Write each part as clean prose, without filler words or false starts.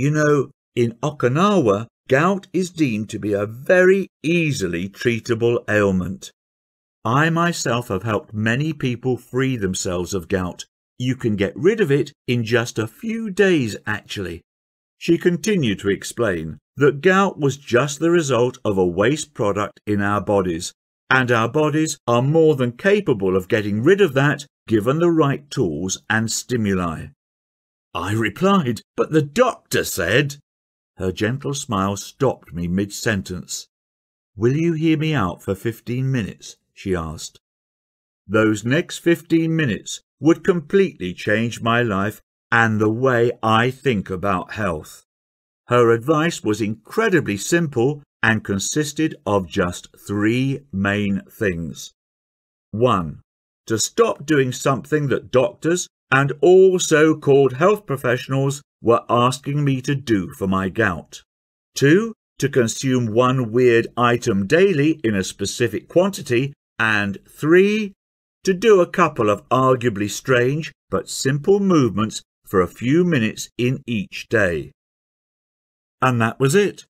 You know, in Okinawa, gout is deemed to be a very easily treatable ailment. I myself have helped many people free themselves of gout. You can get rid of it in just a few days, actually. She continued to explain that gout was just the result of a waste product in our bodies, and our bodies are more than capable of getting rid of that given the right tools and stimuli. I replied, "But the doctor said—" Her gentle smile stopped me mid-sentence. "Will you hear me out for 15 minutes?" she asked. Those next 15 minutes would completely change my life and the way I think about health. Her advice was incredibly simple and consisted of just 3 main things. 1. To stop doing something that doctors and all so-called health professionals were asking me to do for my gout. 2. To consume one weird item daily in a specific quantity. And 3. To do a couple of arguably strange but simple movements for a few minutes in each day. And that was it.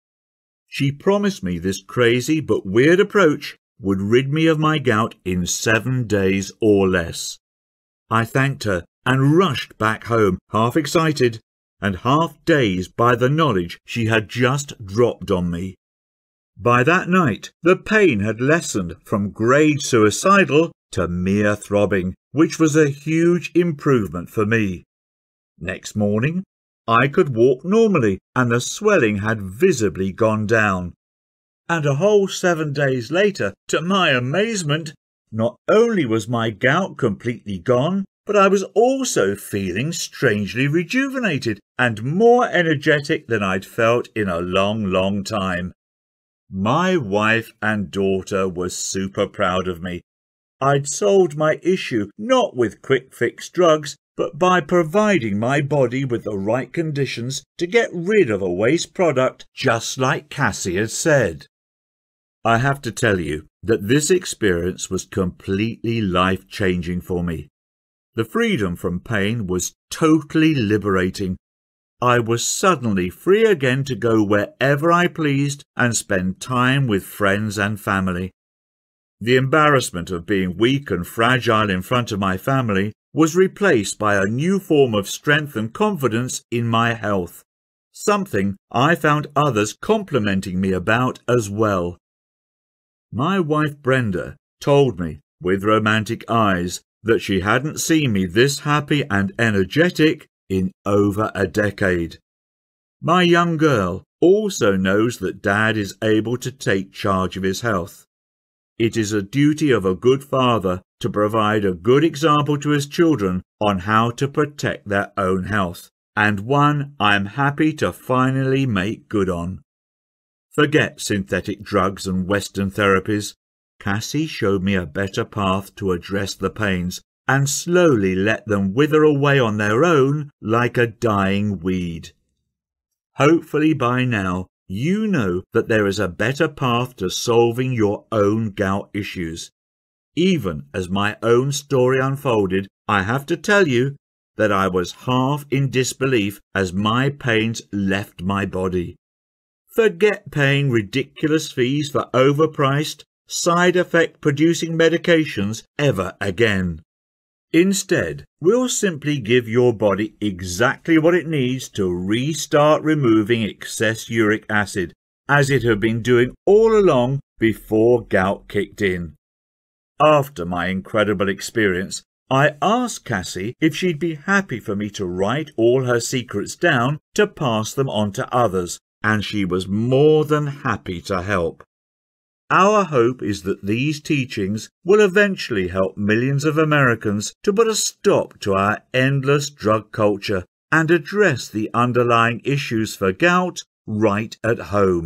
She promised me this crazy but weird approach would rid me of my gout in 7 days or less. I thanked her and rushed back home, half excited and half dazed by the knowledge she had just dropped on me. By that night, the pain had lessened from grade suicidal to mere throbbing, which was a huge improvement for me. Next morning, I could walk normally and the swelling had visibly gone down. And a whole 7 days later, to my amazement, not only was my gout completely gone, but I was also feeling strangely rejuvenated and more energetic than I'd felt in a long time. My wife and daughter were super proud of me. I'd solved my issue not with quick-fix drugs, but by providing my body with the right conditions to get rid of a waste product, just like Cassie had said. I have to tell you that this experience was completely life-changing for me. The freedom from pain was totally liberating. I was suddenly free again to go wherever I pleased and spend time with friends and family. The embarrassment of being weak and fragile in front of my family was replaced by a new form of strength and confidence in my health, something I found others complimenting me about as well. My wife Brenda told me, with romantic eyes, that she hadn't seen me this happy and energetic in over a decade. My young girl also knows that Dad is able to take charge of his health. It is a duty of a good father to provide a good example to his children on how to protect their own health, and one I am happy to finally make good on. Forget synthetic drugs and Western therapies. Cassie showed me a better path to address the pains and slowly let them wither away on their own like a dying weed. Hopefully by now you know that there is a better path to solving your own gout issues. Even as my own story unfolded, I have to tell you that I was half in disbelief as my pains left my body. Forget paying ridiculous fees for overpriced, side effect producing medications ever again. Instead, we'll simply give your body exactly what it needs to restart removing excess uric acid, as it had been doing all along before gout kicked in. After my incredible experience, I asked Cassie if she'd be happy for me to write all her secrets down to pass them on to others, and she was more than happy to help. Our hope is that these teachings will eventually help millions of Americans to put a stop to our endless drug culture and address the underlying issues for gout right at home.